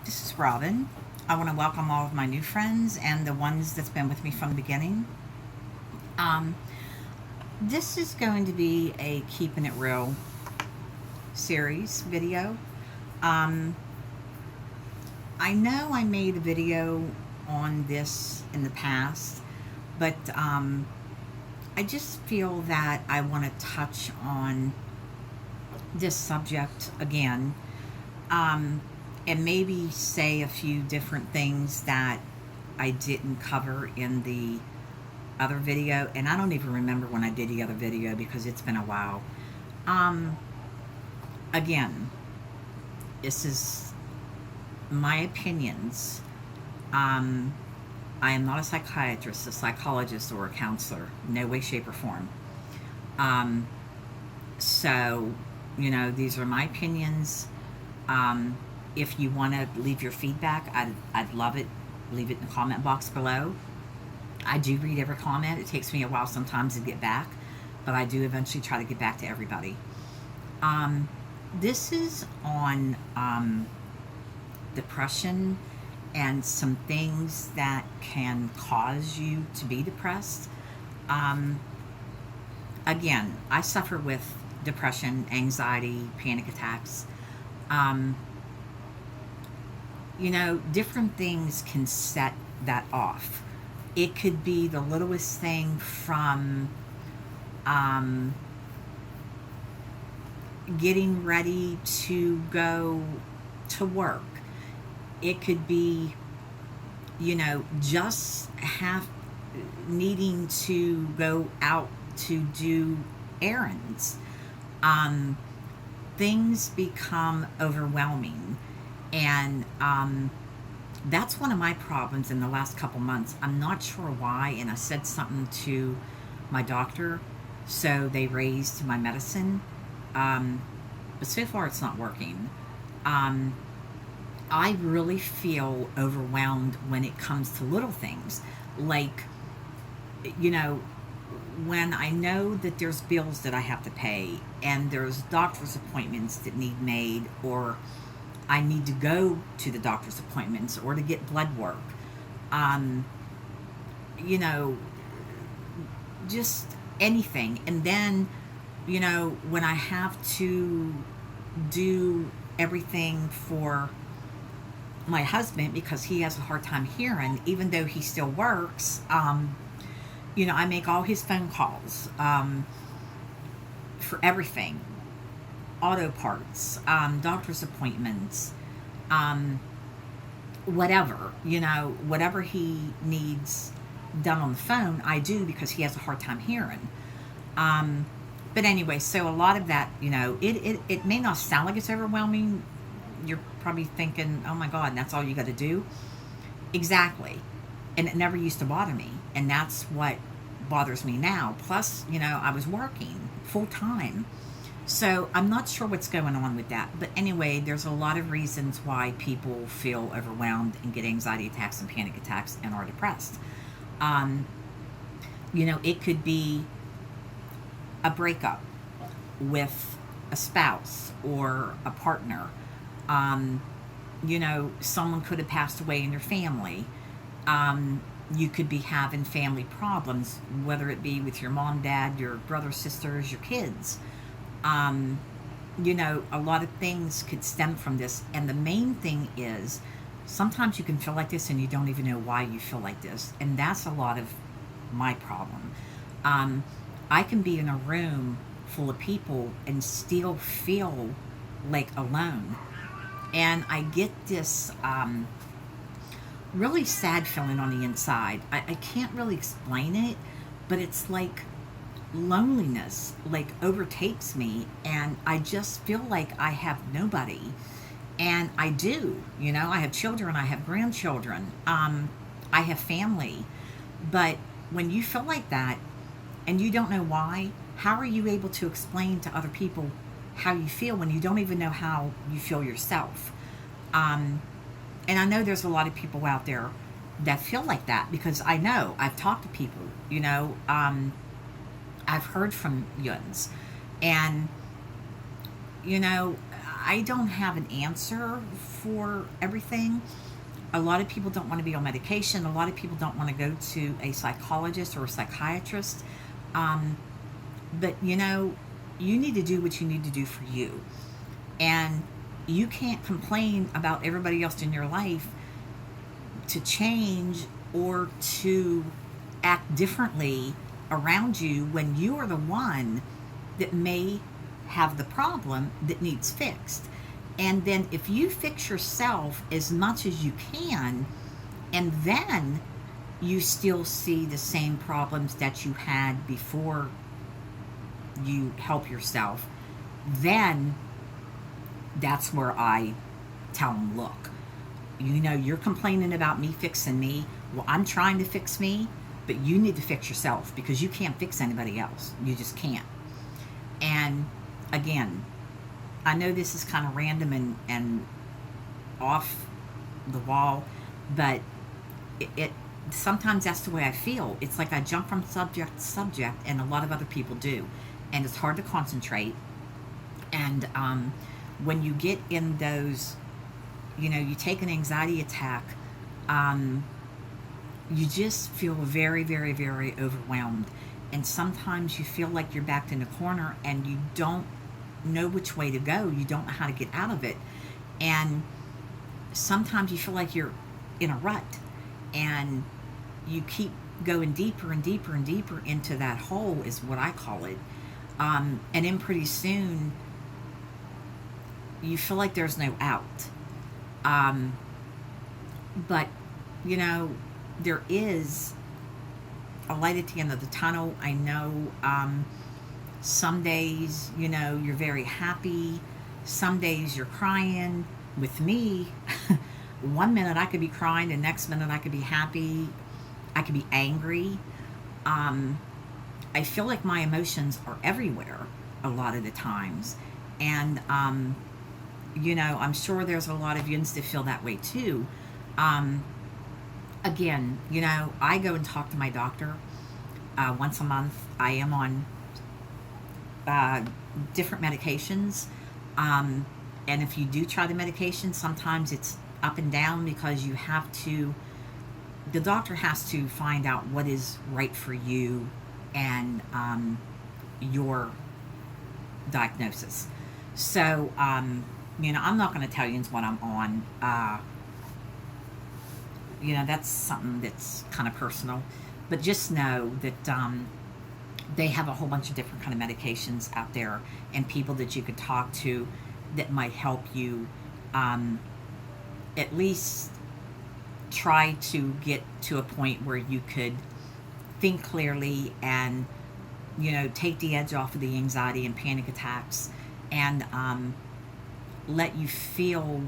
This is Robin. I want to welcome all of my new friends and the ones that's been with me from the beginning. Um, this is going to be a Keeping It Real series video. Um, I know I made a video on this in the past, but I just feel that I want to touch on this subject again, um, and maybe say a few different things that I didn't cover in the other video. And I don't even remember when I did the other video because it's been a while. Um, Again, this is my opinions. Um, I am not a psychiatrist, a psychologist, or a counselor. No way, shape, or form. Um, so, these are my opinions. Um, if you want to leave your feedback, I'd love it. Leave it in the comment box below. I do read every comment. It takes me a while sometimes to get back, but I do eventually try to get back to everybody. Um, this is on depression and some things that can cause you to be depressed. Um, Again, I suffer with depression, anxiety, panic attacks. Um, Different things can set that off. It could be the littlest thing from um, getting ready to go to work. It could be, just have needing to go out to do errands. Um, Things become overwhelming. And that's one of my problems in the last couple months. I'm not sure why. And I said something to my doctor, so they raised my medicine. But so far, it's not working. Um, I really feel overwhelmed when it comes to little things. Like, you know, when I know that there's bills that I have to pay and there's doctor's appointments that need made, or I need to go to the doctor's appointments or to get blood work, um, you know, just anything. And then, when I have to do everything for my husband because he has a hard time hearing, even though he still works, I make all his phone calls for everything, auto parts, doctor's appointments, um, whatever he needs done on the phone, I do because he has a hard time hearing. Um, but anyway, so a lot of that, it may not sound like it's overwhelming. You're probably thinking, oh my God, that's all you got to do. Exactly. And it never used to bother me. And that's what bothers me now. Plus, I was working full time. So I'm not sure what's going on with that. But anyway, there's a lot of reasons why people feel overwhelmed and get anxiety attacks and panic attacks and are depressed. Um, it could be a breakup with a spouse or a partner. Um, Someone could have passed away in your family. You could be having family problems, whether it be with your mom, dad, your brothers, sisters, your kids. Um, a lot of things could stem from this. And the main thing is sometimes you can feel like this and you don't even know why you feel like this. And that's a lot of my problem. Um, I can be in a room full of people and still feel like alone. And I get this really sad feeling on the inside. I can't really explain it, but it's like loneliness like overtakes me, and I just feel like I have nobody. And I do, I have children, I have grandchildren, I have family. But when you feel like that and you don't know why, how are you able to explain to other people how you feel when you don't even know how you feel yourself? Um, and I know there's a lot of people out there that feel like that because I know I've talked to people, I've heard from yuns, and you know, I don't have an answer for everything. A lot of people don't want to be on medication. A lot of people don't want to go to a psychologist or a psychiatrist. Um, but you need to do what you need to do for you. And you can't complain about everybody else in your life to change or to act differently around you when you are the one that may have the problem that needs fixed. And then if you fix yourself as much as you can, and then you still see the same problems that you had before you help yourself, then that's where I tell them, look, you're complaining about me fixing me. Well, I'm trying to fix me, but you need to fix yourself because you can't fix anybody else. You just can't. And again, I know this is kind of random and off the wall, but it sometimes that's the way I feel. It's like I jump from subject to subject, and a lot of other people do, and it's hard to concentrate. And when you get in those, you take an anxiety attack, you just feel very, very, very overwhelmed. And sometimes you feel like you're backed in a corner and you don't know which way to go. You don't know how to get out of it. And sometimes you feel like you're in a rut and you keep going deeper and deeper and deeper into that hole, is what I call it. And then pretty soon you feel like there's no out. But, there is a light at the end of the tunnel. I know some days, you're very happy. Some days you're crying. With me, one minute I could be crying, the next minute I could be happy. I could be angry. I feel like my emotions are everywhere a lot of the times. And, I'm sure there's a lot of yins that feel that way too. Again, I go and talk to my doctor once a month. I am on different medications. And if you do try the medication, sometimes it's up and down because the doctor has to find out what is right for you and your diagnosis. So, I'm not going to tell you what I'm on. That's something that's kind of personal. But just know that they have a whole bunch of different kind of medications out there and people that you could talk to that might help you at least try to get to a point where you could think clearly and, take the edge off of the anxiety and panic attacks and let you feel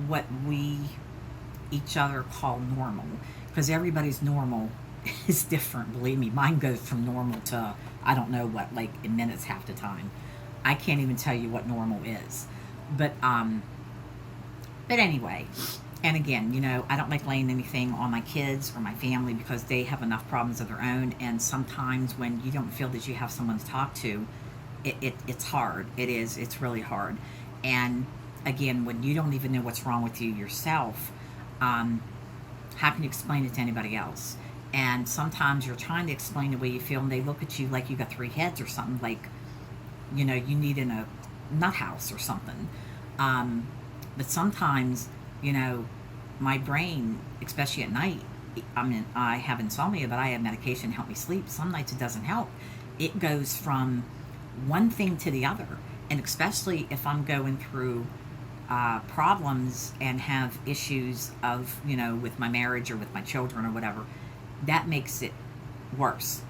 what we each other call normal, because everybody's normal is different. Believe me, mine goes from normal to I don't know what, like in minutes half the time. I can't even tell you what normal is. But anyway, and again, I don't like laying anything on my kids or my family because they have enough problems of their own. And sometimes when you don't feel that you have someone to talk to, it's hard. It's really hard. And again, when you don't even know what's wrong with you yourself, how can you explain it to anybody else? And sometimes you're trying to explain the way you feel and they look at you like you got three heads or something, like, you need in a nut house or something. But sometimes, my brain, especially at night, I have insomnia, but I have medication to help me sleep. Some nights it doesn't help. It goes from one thing to the other. And especially if I'm going through problems and have issues of, with my marriage or with my children or whatever, that makes it worse.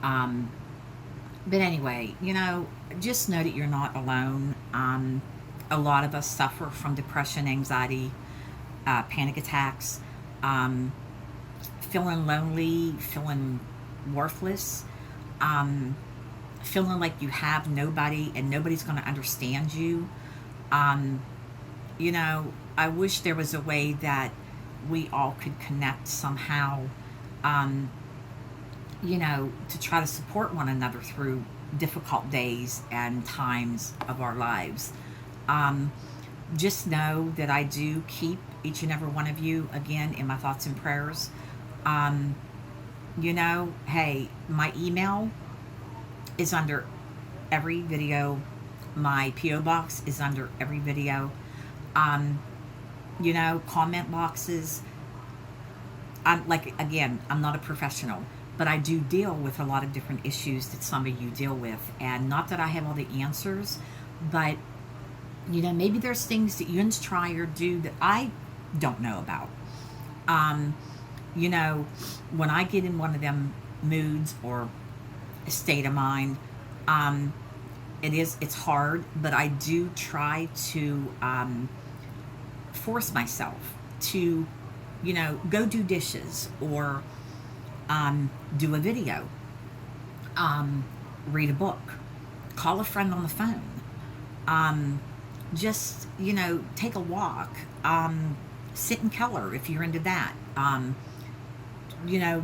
But anyway, just know that you're not alone. A lot of us suffer from depression, anxiety, panic attacks, feeling lonely, feeling worthless, feeling like you have nobody and nobody's going to understand you. I wish there was a way that we all could connect somehow, to try to support one another through difficult days and times of our lives. Just know that I do keep each and every one of you, again, in my thoughts and prayers. Um, hey, my email is under every video. My P.O. box is under every video. Um, comment boxes. I'm not a professional, but I do deal with a lot of different issues that some of you deal with. And not that I have all the answers, but, maybe there's things that you try or do that I don't know about. Um, when I get in one of them moods or a state of mind, um, it's hard, but I do try to force myself to, go do dishes or do a video, read a book, call a friend on the phone, just, take a walk, sit and color if you're into that,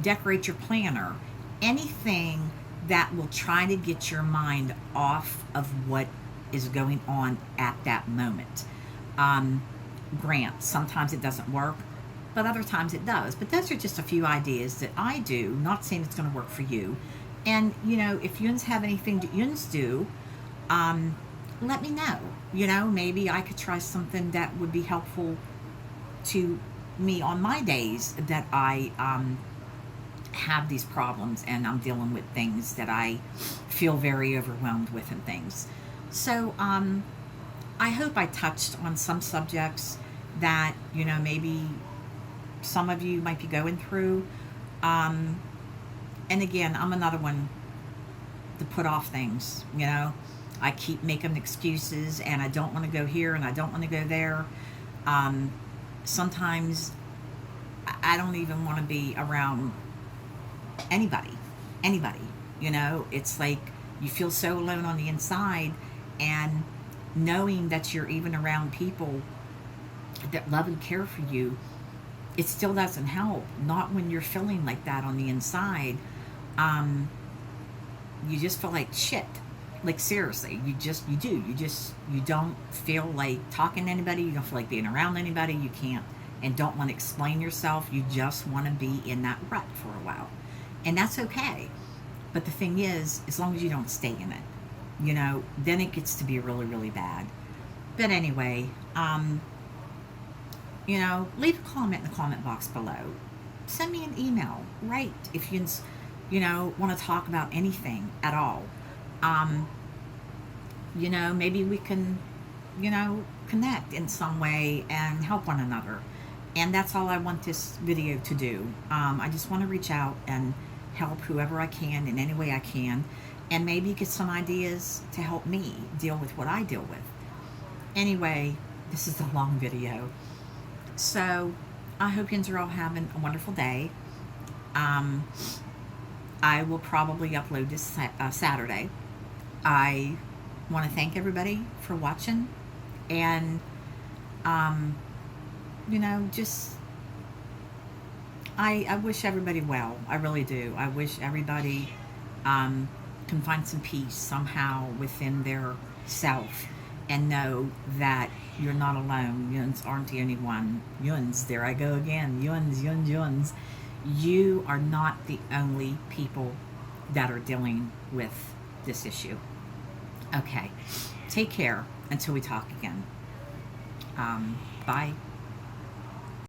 decorate your planner, anything that will try to get your mind off of what is going on at that moment. Grant, sometimes it doesn't work, but other times it does. But those are just a few ideas that I do, not saying it's going to work for you. And, if you have anything that you do, let me know. Maybe I could try something that would be helpful to me on my days that I have these problems and I'm dealing with things that I feel very overwhelmed with and things. So I hope I touched on some subjects that, maybe some of you might be going through. And again, I'm another one to put off things, I keep making excuses and I don't want to go here and I don't want to go there. Sometimes I don't even want to be around anybody. It's like you feel so alone on the inside, and knowing that you're even around people that love and care for you, it still doesn't help. Not when you're feeling like that on the inside. You just feel like shit. Like seriously, you don't feel like talking to anybody. You don't feel like being around anybody. You can't and don't want to explain yourself. You just want to be in that rut for a while. And that's okay. But the thing is, as long as you don't stay in it, then it gets to be really, really bad. But anyway, leave a comment in the comment box below. Send me an email, right? If you want to talk about anything at all. Maybe we can, connect in some way and help one another. And that's all I want this video to do. I just want to reach out and help whoever I can in any way I can, and maybe get some ideas to help me deal with what I deal with. Anyway, this is a long video. So I hope you are all having a wonderful day. I will probably upload this Saturday. I want to thank everybody for watching, and I wish everybody well. I really do. I wish everybody can find some peace somehow within their self and know that you're not alone. Yuns aren't the only one. Yuns, there I go again. Yuns. You are not the only people that are dealing with this issue. Okay. Take care until we talk again. Bye.